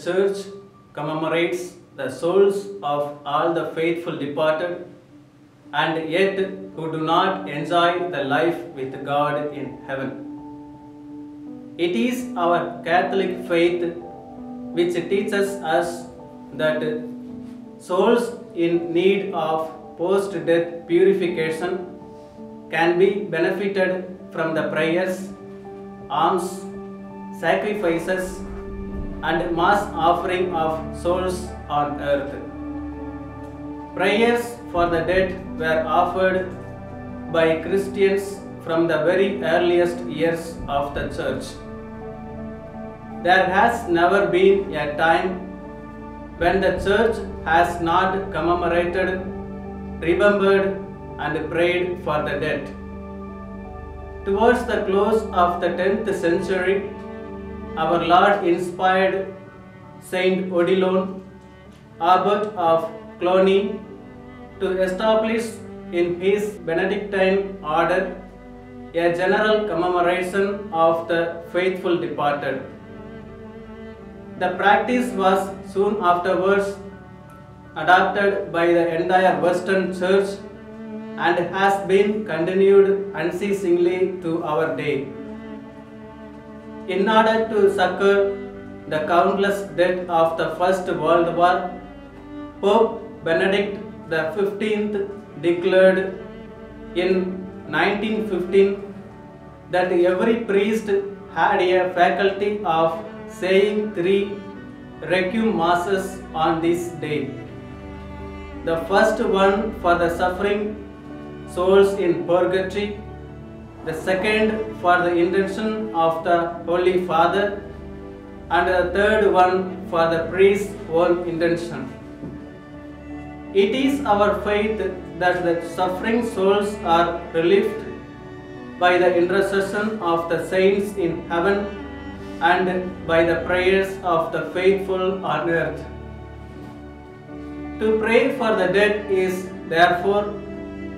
church commemorates the souls of all the faithful departed and yet who do not enjoy the life with God in heaven. It is our Catholic faith which teaches us that souls in need of post-death purification can be benefited from the prayers, alms, sacrifices, and mass offering of souls on earth. Prayers for the dead were offered by Christians from the very earliest years of the Church. There has never been a time when the Church has not commemorated, remembered, and prayed for the dead. Towards the close of the 10th century, our Lord inspired Saint Odilon, Abbot of Cluny, to establish in his Benedictine order a general commemoration of the faithful departed. The practice was soon afterwards adopted by the entire Western Church and has been continued unceasingly to our day. In order to succor the countless dead of the First World War, Pope Benedict XV declared in 1915 that every priest had a faculty of saying 3 Requiem Masses on this day. The first one for the suffering souls in purgatory, the second for the intention of the Holy Father, and the third one for the priest's own intention. It is our faith that the suffering souls are relieved by the intercession of the saints in heaven and by the prayers of the faithful on earth. To pray for the dead is therefore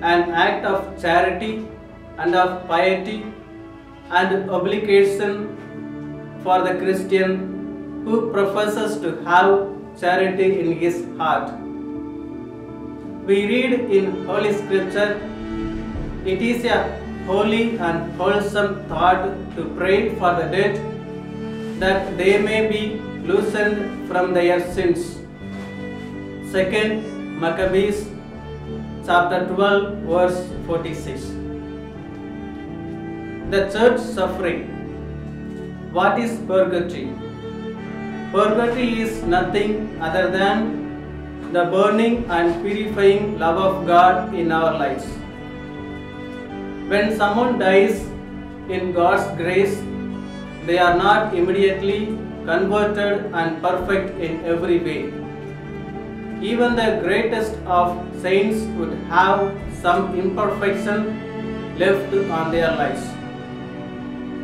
an act of charity and of piety and obligation for the Christian who professes to have charity in his heart. We read in Holy Scripture, it is a holy and wholesome thought to pray for the dead that they may be loosened from their sins. 2 Maccabees chapter 12 verse 46. The church suffering. What is purgatory? Purgatory is nothing other than the burning and purifying love of God in our lives. When someone dies in God's grace, they are not immediately converted and perfect in every way. Even the greatest of saints would have some imperfection left on their lives.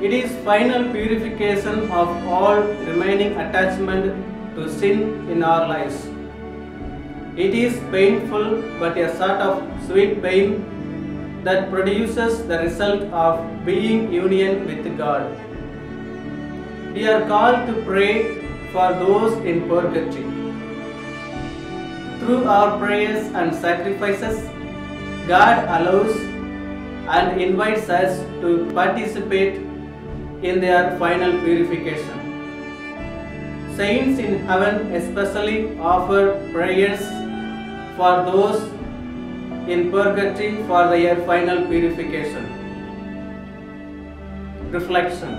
It is final purification of all remaining attachment to sin in our lives. It is painful but a sort of sweet pain that produces the result of being union with God. We are called to pray for those in purgatory. Through our prayers and sacrifices, God allows and invites us to participate in their final purification. Saints in heaven especially offer prayers for those in purgatory for their final purification. Reflection.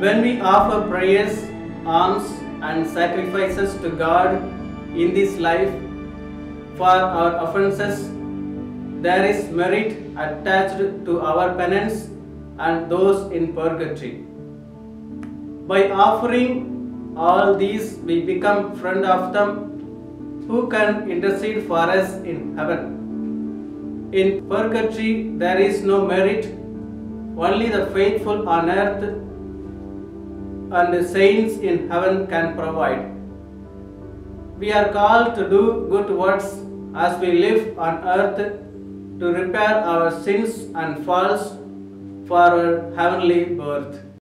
When we offer prayers, alms, and sacrifices to God in this life for our offences, there is merit attached to our penance and those in purgatory. By offering all these, we become friend of them who can intercede for us in heaven. In purgatory, there is no merit, only the faithful on earth and the saints in heaven can provide. We are called to do good works as we live on earth to repair our sins and faults for our heavenly birth.